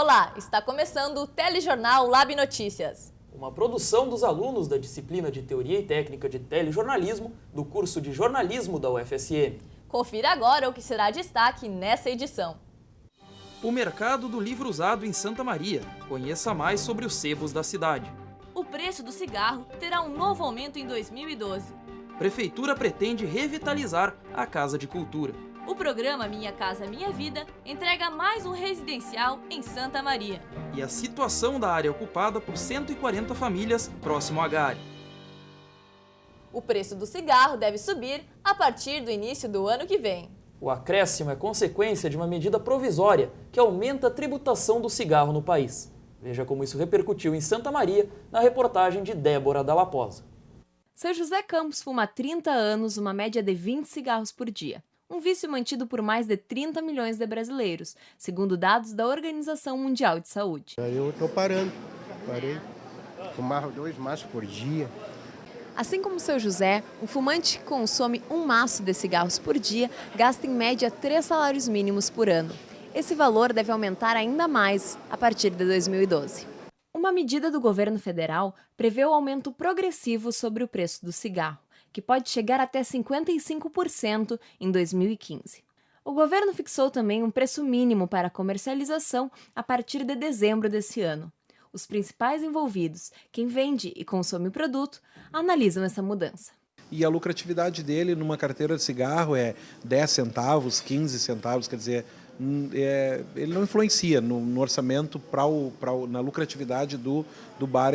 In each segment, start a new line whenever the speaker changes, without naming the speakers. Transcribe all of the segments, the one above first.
Olá, está começando o Telejornal Lab Notícias.
Uma produção dos alunos da disciplina de Teoria e Técnica de Telejornalismo do curso de Jornalismo da UFSM.
Confira agora o que será destaque nessa edição.
O mercado do livro usado em Santa Maria. Conheça mais sobre os sebos da cidade.
O preço do cigarro terá um novo aumento em 2012.
Prefeitura pretende revitalizar a Casa de Cultura.
O programa Minha Casa Minha Vida entrega mais um residencial em Santa Maria.
E a situação da área ocupada por 140 famílias próximo à Gare.
O preço do cigarro deve subir a partir do início do ano que vem.
O acréscimo é consequência de uma medida provisória que aumenta a tributação do cigarro no país. Veja como isso repercutiu em Santa Maria na reportagem de Débora Dalla Posa.
Seu José Campos fuma há 30 anos uma média de 20 cigarros por dia. Um vício mantido por mais de 30 milhões de brasileiros, segundo dados da Organização Mundial de Saúde.
Eu estou parei. Fumava 2 maços por dia.
Assim como seu José, o fumante que consome um maço de cigarros por dia gasta em média 3 salários mínimos por ano. Esse valor deve aumentar ainda mais a partir de 2012. Uma medida do governo federal prevê o aumento progressivo sobre o preço do cigarro, que pode chegar até 55% em 2015. O governo fixou também um preço mínimo para a comercialização a partir de dezembro desse ano. Os principais envolvidos, quem vende e consome o produto, analisam essa mudança.
E a lucratividade dele numa carteira de cigarro é 10 centavos, 15 centavos, quer dizer, ele não influencia no orçamento, na lucratividade do bar,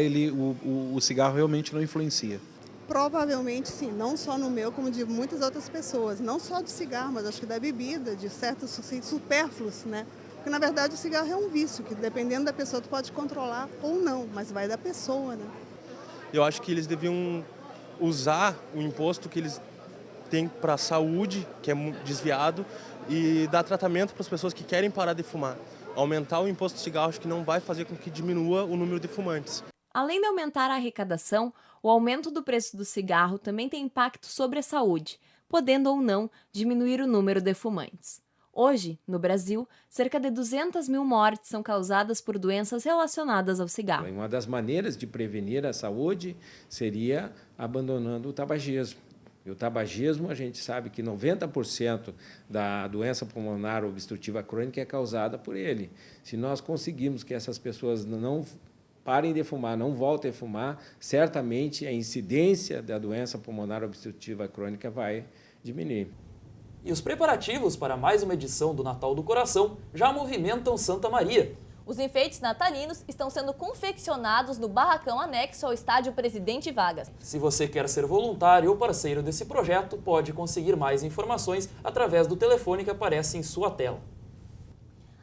o cigarro realmente não influencia.
Provavelmente sim, não só no meu, como de muitas outras pessoas, não só do cigarro, mas acho que da bebida, de certos supérfluos, né? Porque na verdade o cigarro é um vício, que dependendo da pessoa tu pode controlar ou não, mas vai da pessoa, né?
Eu acho que eles deviam usar o imposto que eles têm para a saúde, que é desviado, e dar tratamento para as pessoas que querem parar de fumar. Aumentar o imposto de cigarro acho que não vai fazer com que diminua o número de fumantes.
Além de aumentar a arrecadação, o aumento do preço do cigarro também tem impacto sobre a saúde, podendo ou não diminuir o número de fumantes. Hoje, no Brasil, cerca de 200 mil mortes são causadas por doenças relacionadas ao cigarro.
Uma das maneiras de prevenir a saúde seria abandonando o tabagismo. E o tabagismo, a gente sabe que 90% da doença pulmonar obstrutiva crônica é causada por ele. Se nós conseguirmos que essas pessoas não parem de fumar, não voltem a fumar, certamente a incidência da doença pulmonar obstrutiva crônica vai diminuir.
E os preparativos para mais uma edição do Natal do Coração já movimentam Santa Maria.
Os enfeites natalinos estão sendo confeccionados no barracão anexo ao estádio Presidente Vargas.
Se você quer ser voluntário ou parceiro desse projeto, pode conseguir mais informações através do telefone que aparece em sua tela.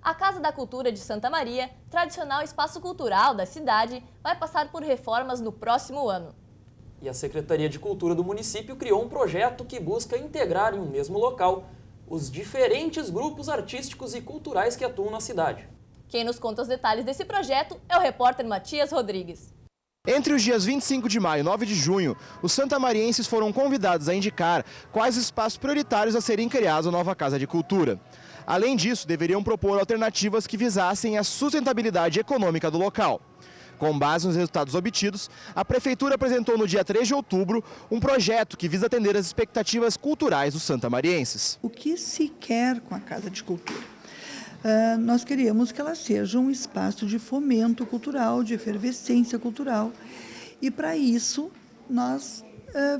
A Casa da Cultura de Santa Maria, tradicional espaço cultural da cidade, vai passar por reformas no próximo ano.
E a Secretaria de Cultura do município criou um projeto que busca integrar em um mesmo local os diferentes grupos artísticos e culturais que atuam na cidade.
Quem nos conta os detalhes desse projeto é o repórter Matias Rodrigues.
Entre os dias 25 de maio e 9 de junho, os santamarienses foram convidados a indicar quais espaços prioritários a serem criados na nova Casa de Cultura. Além disso, deveriam propor alternativas que visassem a sustentabilidade econômica do local. Com base nos resultados obtidos, a Prefeitura apresentou no dia 3 de outubro um projeto que visa atender as expectativas culturais dos santamarienses.
O que se quer com a Casa de Cultura? Nós queremos que ela seja um espaço de fomento cultural, de efervescência cultural. E para isso, nós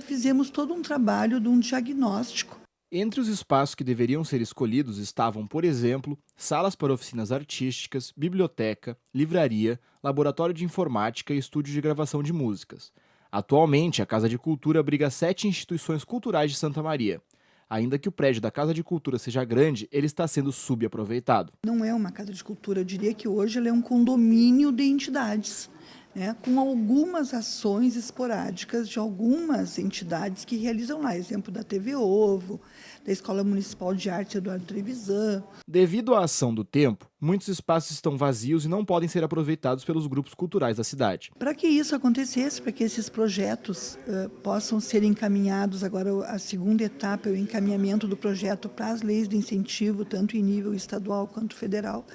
fizemos todo um trabalho de um diagnóstico.
Entre os espaços que deveriam ser escolhidos estavam, por exemplo, salas para oficinas artísticas, biblioteca, livraria, laboratório de informática e estúdio de gravação de músicas. Atualmente, a Casa de Cultura abriga 7 instituições culturais de Santa Maria. Ainda que o prédio da Casa de Cultura seja grande, ele está sendo subaproveitado.
Não é uma Casa de Cultura, eu diria que hoje ela é um condomínio de entidades, né, com algumas ações esporádicas de algumas entidades que realizam lá, exemplo da TV Ovo, da Escola Municipal de Arte Eduardo Trevisan.
Devido à ação do tempo, muitos espaços estão vazios e não podem ser aproveitados pelos grupos culturais da cidade.
Para que isso acontecesse, para que esses projetos possam ser encaminhados, agora a segunda etapa é o encaminhamento do projeto para as leis de incentivo, tanto em nível estadual quanto federal,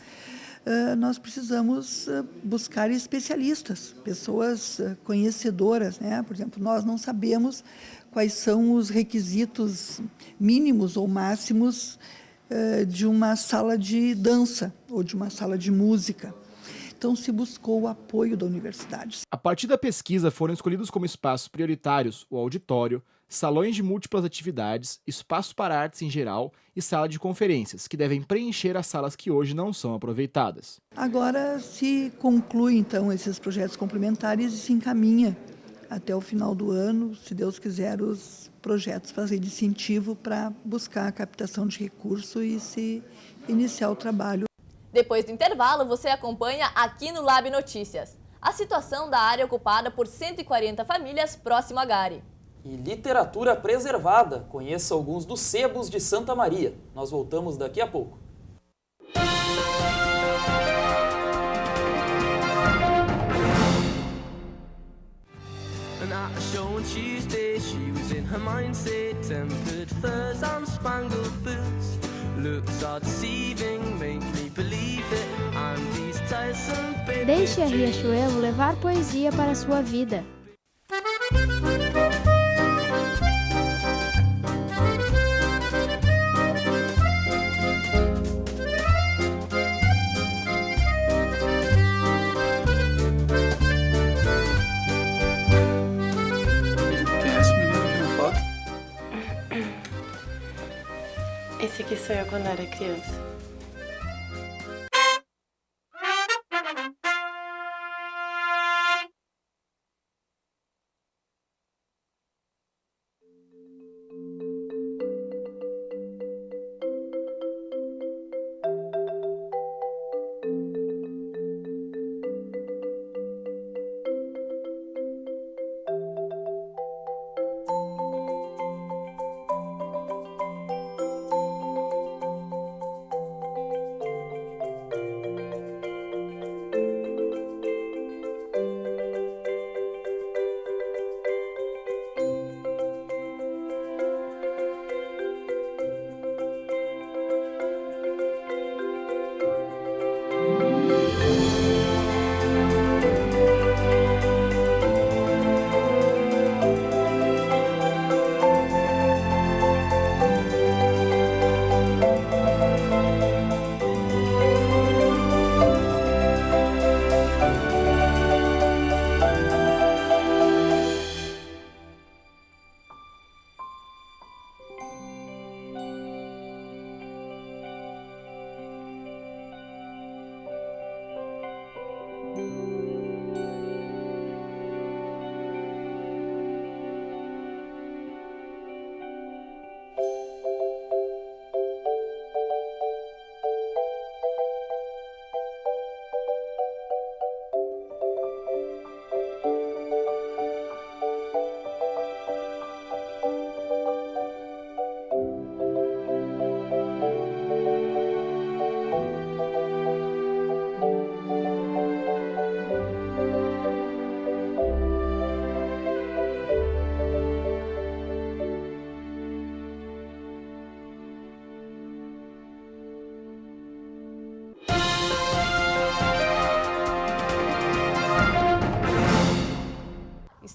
nós precisamos buscar especialistas, pessoas conhecedoras, né? Por exemplo, nós não sabemos quais são os requisitos mínimos ou máximos de uma sala de dança ou de uma sala de música. Então, se buscou o apoio da universidade.
A partir da pesquisa, foram escolhidos como espaços prioritários o auditório, salões de múltiplas atividades, espaços para artes em geral e sala de conferências, que devem preencher as salas que hoje não são aproveitadas.
Agora se conclui, então, esses projetos complementares e se encaminha até o final do ano, se Deus quiser, os projetos fazer de incentivo para buscar a captação de recursos e se iniciar o trabalho.
Depois do intervalo, você acompanha aqui no Lab Notícias a situação da área ocupada por 140 famílias próximo a Gari.
E literatura preservada. Conheça alguns dos sebos de Santa Maria. Nós voltamos daqui a pouco.
Deixe a Riachuelo levar poesia para a sua vida.
Esse aqui sou eu quando era criança.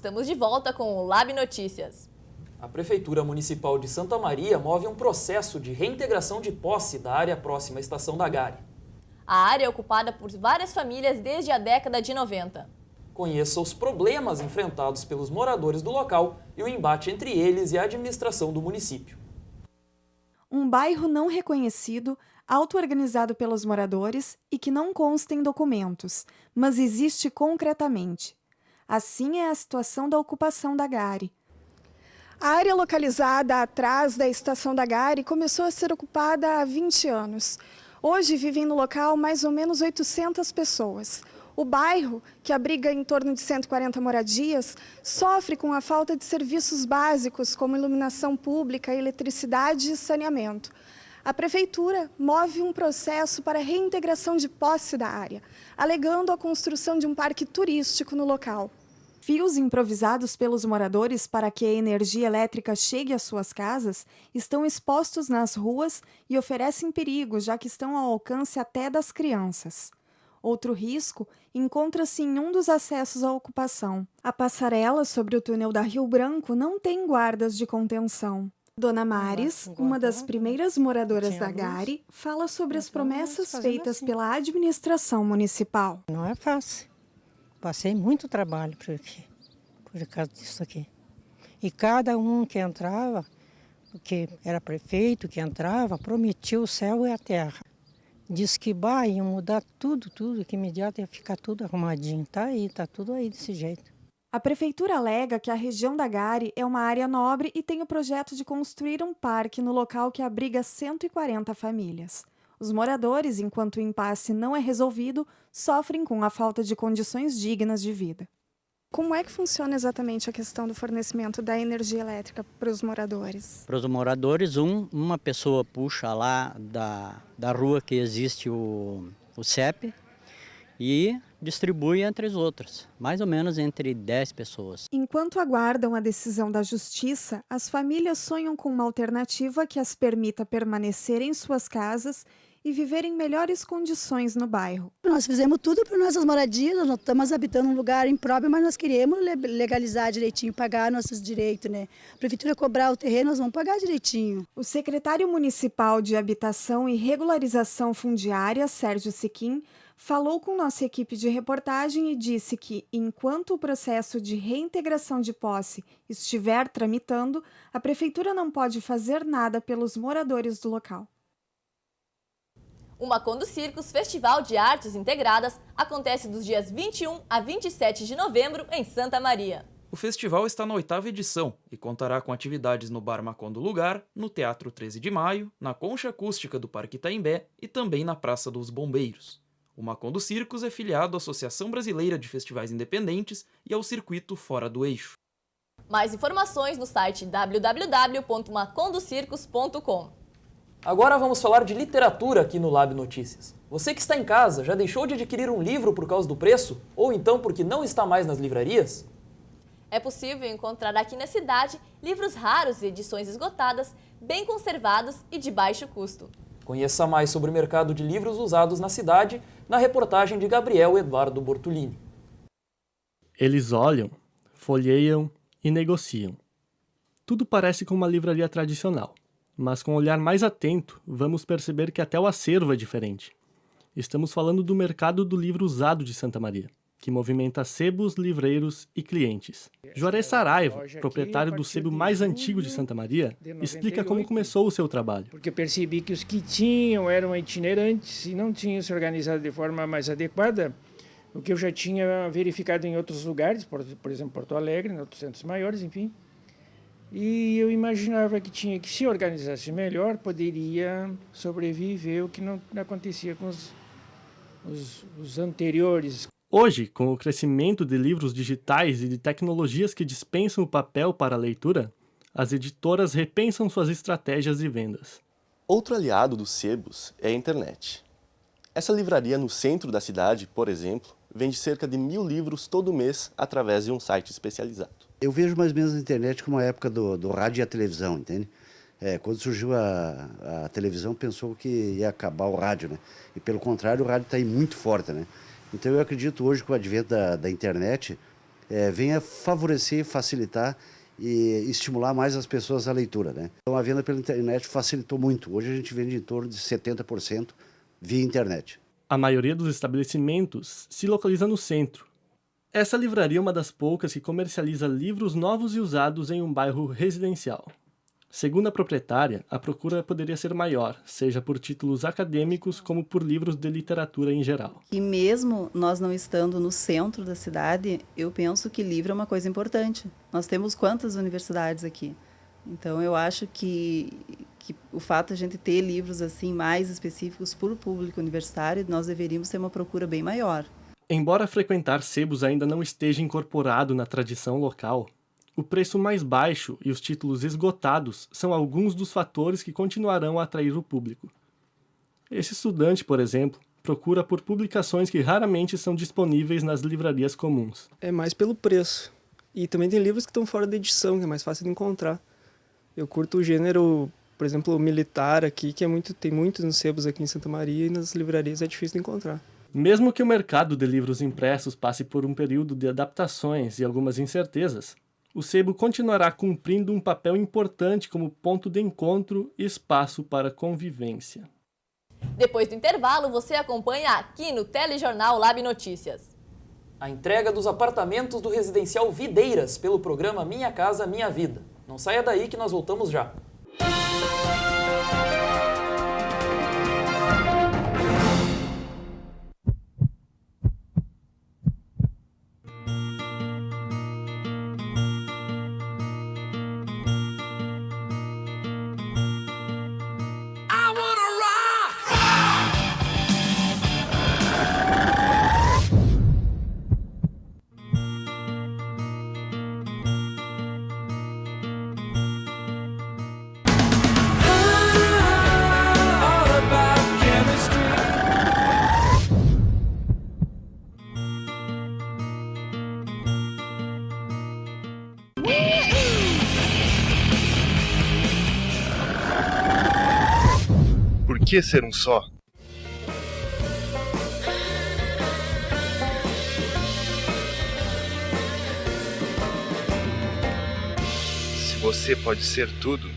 Estamos de volta com o Lab Notícias.
A Prefeitura Municipal de Santa Maria move um processo de reintegração de posse da área próxima à Estação da Gari.
A área é ocupada por várias famílias desde a década de 90.
Conheça os problemas enfrentados pelos moradores do local e o embate entre eles e a administração do município.
Um bairro não reconhecido, auto-organizado pelos moradores e que não consta em documentos, mas existe concretamente. Assim é a situação da ocupação da Gari.
A área localizada atrás da Estação da Gari começou a ser ocupada há 20 anos. Hoje vivem no local mais ou menos 800 pessoas. O bairro, que abriga em torno de 140 moradias, sofre com a falta de serviços básicos como iluminação pública, eletricidade e saneamento. A Prefeitura move um processo para a reintegração de posse da área, alegando a construção de um parque turístico no local.
Fios improvisados pelos moradores para que a energia elétrica chegue às suas casas estão expostos nas ruas e oferecem perigo, já que estão ao alcance até das crianças. Outro risco encontra-se em um dos acessos à ocupação. A passarela sobre o túnel da Rio Branco não tem guardas de contenção. Dona Maris, uma das primeiras moradoras da Gari, fala sobre as promessas feitas pela administração municipal.
Não é fácil. Passei muito trabalho por causa disso aqui. E cada um que entrava, que era prefeito, que entrava, prometia o céu e a terra. Disse que iam mudar tudo, que imediato ia ficar tudo arrumadinho. Tá tudo aí desse jeito.
A prefeitura alega que a região da Gari é uma área nobre e tem o projeto de construir um parque no local que abriga 140 famílias. Os moradores, enquanto o impasse não é resolvido, sofrem com a falta de condições dignas de vida.
Como é que funciona exatamente a questão do fornecimento da energia elétrica para os moradores?
Para os moradores, uma pessoa puxa lá da rua que existe o CEP e distribui entre os outros, mais ou menos entre 10 pessoas.
Enquanto aguardam a decisão da justiça, as famílias sonham com uma alternativa que as permita permanecer em suas casas e viver em melhores condições no bairro.
Nós fizemos tudo para nossas moradias, nós estamos habitando um lugar impróprio, mas nós queremos legalizar direitinho, pagar nossos direitos, né? A prefeitura cobrar o terreno, nós vamos pagar direitinho.
O secretário municipal de Habitação e Regularização Fundiária, Sérgio Siquim, falou com nossa equipe de reportagem e disse que, enquanto o processo de reintegração de posse estiver tramitando, a prefeitura não pode fazer nada pelos moradores do local.
O Macondo Circos Festival de Artes Integradas acontece dos dias 21 a 27 de novembro em Santa Maria.
O festival está na 8ª edição e contará com atividades no Bar Macondo Lugar, no Teatro 13 de Maio, na Concha Acústica do Parque Itaimbé e também na Praça dos Bombeiros. O Macondo Circos é filiado à Associação Brasileira de Festivais Independentes e ao Circuito Fora do Eixo.
Mais informações no site www.macondocircos.com.
Agora vamos falar de literatura aqui no Lab Notícias. Você que está em casa, já deixou de adquirir um livro por causa do preço? Ou então porque não está mais nas livrarias?
É possível encontrar aqui na cidade livros raros e edições esgotadas, bem conservados e de baixo custo.
Conheça mais sobre o mercado de livros usados na cidade na reportagem de Gabriel Eduardo Bortolini.
Eles olham, folheiam e negociam. Tudo parece com uma livraria tradicional. Mas com um olhar mais atento, vamos perceber que até o acervo é diferente. Estamos falando do mercado do livro usado de Santa Maria, que movimenta sebos, livreiros e clientes. Juarez Saraiva, proprietário do sebo mais antigo de Santa Maria, explica como começou o seu trabalho.
Porque eu percebi que os que tinham eram itinerantes e não tinham se organizado de forma mais adequada, o que eu já tinha verificado em outros lugares, por exemplo, Porto Alegre, em outros centros maiores, enfim. E eu imaginava que tinha que se organizasse melhor, poderia sobreviver o que não acontecia com os anteriores.
Hoje, com o crescimento de livros digitais e de tecnologias que dispensam o papel para a leitura, as editoras repensam suas estratégias de vendas.
Outro aliado dos sebos é a internet. Essa livraria no centro da cidade, por exemplo, vende cerca de 1000 livros todo mês através de um site especializado.
Eu vejo mais ou menos a internet como a época do rádio e a televisão, entende? Quando surgiu a televisão, pensou que ia acabar o rádio, né? E pelo contrário, o rádio está aí muito forte, né? Então eu acredito hoje que o advento da internet venha favorecer, facilitar e estimular mais as pessoas à leitura, né? Então a venda pela internet facilitou muito. Hoje a gente vende em torno de 70% via internet.
A maioria dos estabelecimentos se localiza no centro. Essa livraria é uma das poucas que comercializa livros novos e usados em um bairro residencial. Segundo a proprietária, a procura poderia ser maior, seja por títulos acadêmicos como por livros de literatura em geral.
E mesmo nós não estando no centro da cidade, eu penso que livro é uma coisa importante. Nós temos quantas universidades aqui? Então eu acho que o fato de a gente ter livros assim mais específicos para o público universitário, nós deveríamos ter uma procura bem maior.
Embora frequentar sebos ainda não esteja incorporado na tradição local, o preço mais baixo e os títulos esgotados são alguns dos fatores que continuarão a atrair o público. Esse estudante, por exemplo, procura por publicações que raramente são disponíveis nas livrarias comuns.
É mais pelo preço. E também tem livros que estão fora da edição, que é mais fácil de encontrar. Eu curto o gênero, por exemplo, militar aqui, que tem muitos nos sebos aqui em Santa Maria, e nas livrarias é difícil de encontrar.
Mesmo que o mercado de livros impressos passe por um período de adaptações e algumas incertezas, o sebo continuará cumprindo um papel importante como ponto de encontro e espaço para convivência.
Depois do intervalo, você acompanha aqui no Telejornal Lab Notícias.
A entrega dos apartamentos do residencial Videiras pelo programa Minha Casa Minha Vida. Não saia daí que nós voltamos já.
Por que ser um só? Se você pode ser tudo.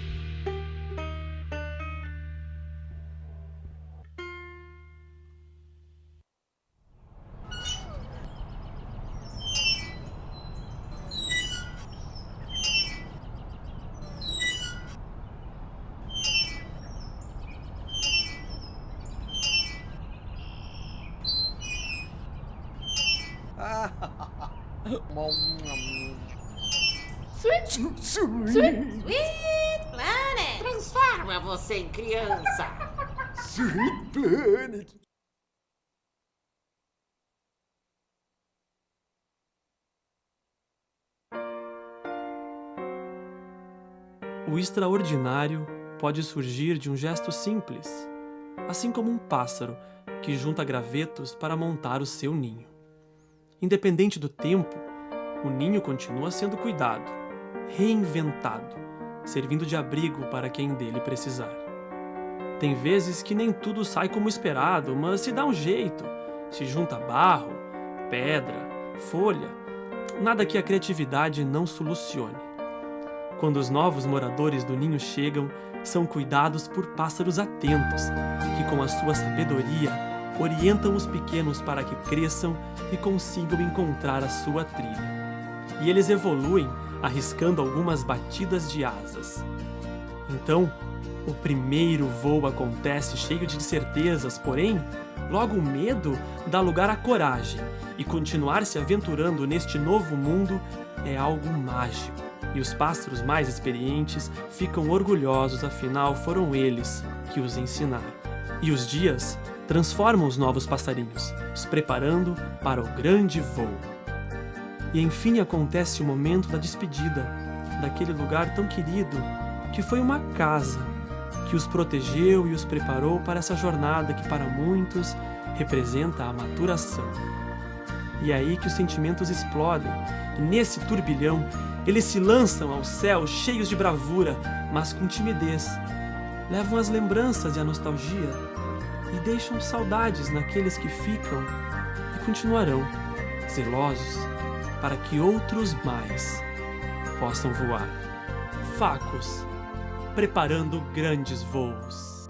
Sweet Planet! Transforma você em criança! Sweet Planet!
O extraordinário pode surgir de um gesto simples, assim como um pássaro que junta gravetos para montar o seu ninho. Independente do tempo, o ninho continua sendo cuidado, reinventado, servindo de abrigo para quem dele precisar. Tem vezes que nem tudo sai como esperado, mas se dá um jeito, se junta barro, pedra, folha, nada que a criatividade não solucione. Quando os novos moradores do ninho chegam, são cuidados por pássaros atentos, que com a sua sabedoria orientam os pequenos para que cresçam e consigam encontrar a sua trilha. E eles evoluem, arriscando algumas batidas de asas. Então, o primeiro voo acontece cheio de incertezas, porém, logo o medo dá lugar à coragem, e continuar se aventurando neste novo mundo é algo mágico. E os pássaros mais experientes ficam orgulhosos, afinal foram eles que os ensinaram. E os dias transformam os novos passarinhos, os preparando para o grande voo. E enfim acontece o momento da despedida, daquele lugar tão querido, que foi uma casa, que os protegeu e os preparou para essa jornada que para muitos representa a maturação. E é aí que os sentimentos explodem, e nesse turbilhão, eles se lançam ao céu cheios de bravura, mas com timidez. Levam as lembranças e a nostalgia, e deixam saudades naqueles que ficam e continuarão, zelosos, para que outros mais possam voar. Facos, preparando grandes voos.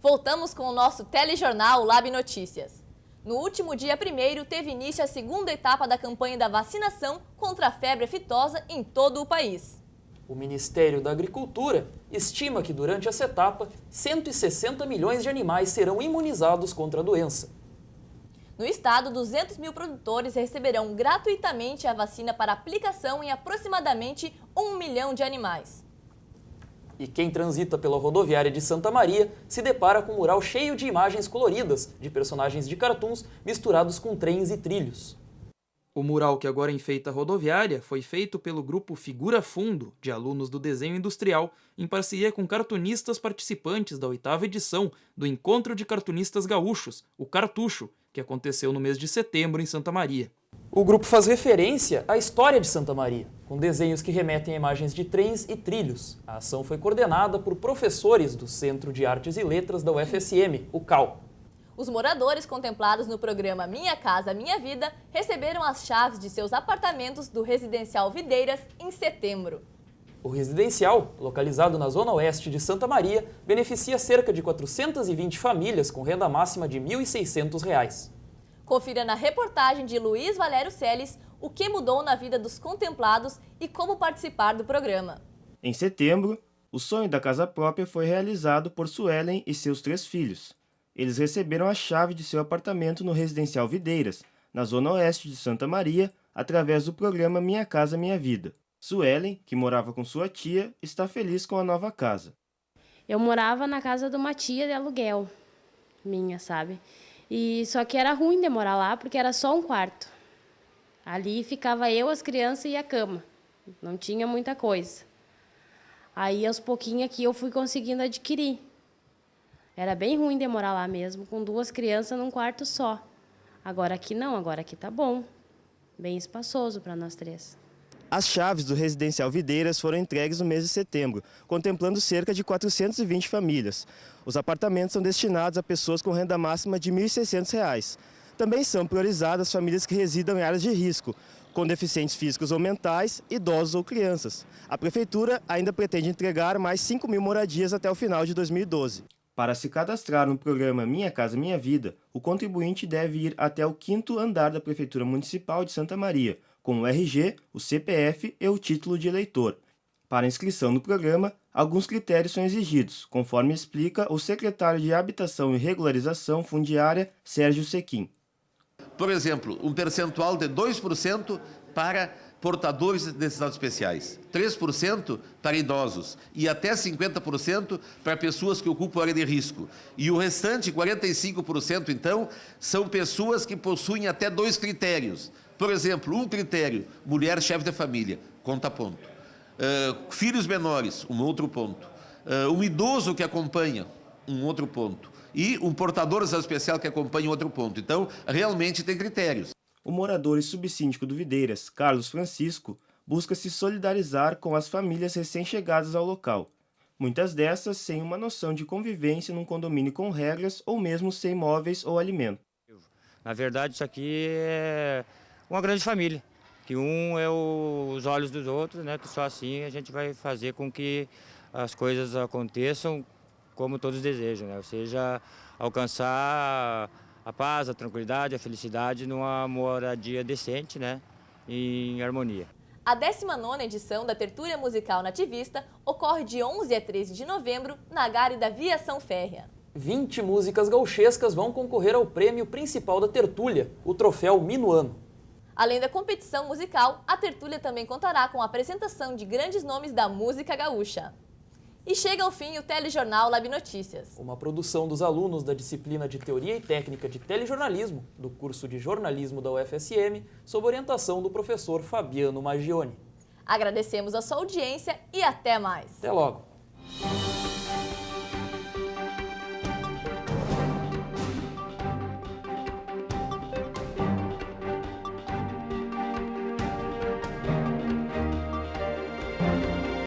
Voltamos com o nosso telejornal Lab Notícias. No último dia 1º, teve início a segunda etapa da campanha da vacinação contra a febre aftosa em todo o país.
O Ministério da Agricultura estima que durante essa etapa, 160 milhões de animais serão imunizados contra a doença.
No estado, 200 mil produtores receberão gratuitamente a vacina para aplicação em aproximadamente 1 milhão de animais.
E quem transita pela rodoviária de Santa Maria se depara com um mural cheio de imagens coloridas de personagens de cartoons misturados com trens e trilhos. O mural que agora enfeita a rodoviária foi feito pelo grupo Figura Fundo, de alunos do desenho industrial, em parceria com cartunistas participantes da 8ª edição do Encontro de Cartunistas Gaúchos, o Cartucho, que aconteceu no mês de setembro em Santa Maria. O grupo faz referência à história de Santa Maria, com desenhos que remetem a imagens de trens e trilhos. A ação foi coordenada por professores do Centro de Artes e Letras da UFSM, o CAL.
Os moradores contemplados no programa Minha Casa Minha Vida receberam as chaves de seus apartamentos do Residencial Videiras em setembro.
O residencial, localizado na zona oeste de Santa Maria, beneficia cerca de 420 famílias com renda máxima de R$ 1.600.
Confira na reportagem de Luiz Valério Celes o que mudou na vida dos contemplados e como participar do programa.
Em setembro, o sonho da casa própria foi realizado por Suelen e seus 3 filhos. Eles receberam a chave de seu apartamento no Residencial Videiras, na zona oeste de Santa Maria, através do programa Minha Casa Minha Vida. Suelen, que morava com sua tia, está feliz com a nova casa.
Eu morava na casa de uma tia de aluguel, minha, sabe? E só que era ruim de morar lá, porque era só um quarto. Ali ficava eu, as crianças e a cama. Não tinha muita coisa. Aí, aos pouquinhos aqui, eu fui conseguindo adquirir. Era bem ruim de morar lá mesmo, com 2 crianças num quarto só. Agora aqui não, agora aqui tá bom. Bem espaçoso para nós 3.
As chaves do Residencial Videiras foram entregues no mês de setembro, contemplando cerca de 420 famílias. Os apartamentos são destinados a pessoas com renda máxima de R$ 1.600. Também são priorizadas famílias que residam em áreas de risco, com deficientes físicos ou mentais, idosos ou crianças. A Prefeitura ainda pretende entregar mais 5.000 moradias até o final de 2012. Para se cadastrar no programa Minha Casa Minha Vida, o contribuinte deve ir até o 5º andar da Prefeitura Municipal de Santa Maria, com o RG, o CPF e o título de eleitor. Para inscrição no programa, alguns critérios são exigidos, conforme explica o secretário de Habitação e Regularização Fundiária, Sérgio Sequim.
Por exemplo, um percentual de 2% para portadores de necessidades especiais, 3% para idosos e até 50% para pessoas que ocupam área de risco. E o restante, 45%, então, são pessoas que possuem até 2 critérios. Por exemplo, um critério, mulher chefe de família, conta ponto. Filhos menores, um outro ponto. Um idoso que acompanha, um outro ponto. E um portador de necessidade especial que acompanha, outro ponto. Então, realmente tem critérios.
O morador e subsíndico do Videiras, Carlos Francisco, busca se solidarizar com as famílias recém-chegadas ao local. Muitas dessas sem uma noção de convivência num condomínio com regras ou mesmo sem móveis ou alimento.
Na verdade, isso aqui é uma grande família, que um é os olhos dos outros, né? Que só assim a gente vai fazer com que as coisas aconteçam como todos desejam, né? Ou seja, alcançar a paz, a tranquilidade, a felicidade numa moradia decente, né? Em harmonia.
A 19ª edição da Tertúlia Musical Nativista ocorre de 11 a 13 de novembro na Gare da Viação Férrea.
20 músicas gauchescas vão concorrer ao prêmio principal da Tertúlia, o troféu Minuano.
Além da competição musical, a Tertúlia também contará com a apresentação de grandes nomes da música gaúcha. E chega ao fim o Telejornal Lab Notícias.
Uma produção dos alunos da disciplina de Teoria e Técnica de Telejornalismo, do curso de Jornalismo da UFSM, sob orientação do professor Fabiano Maggioni.
Agradecemos a sua audiência e até mais.
Até logo.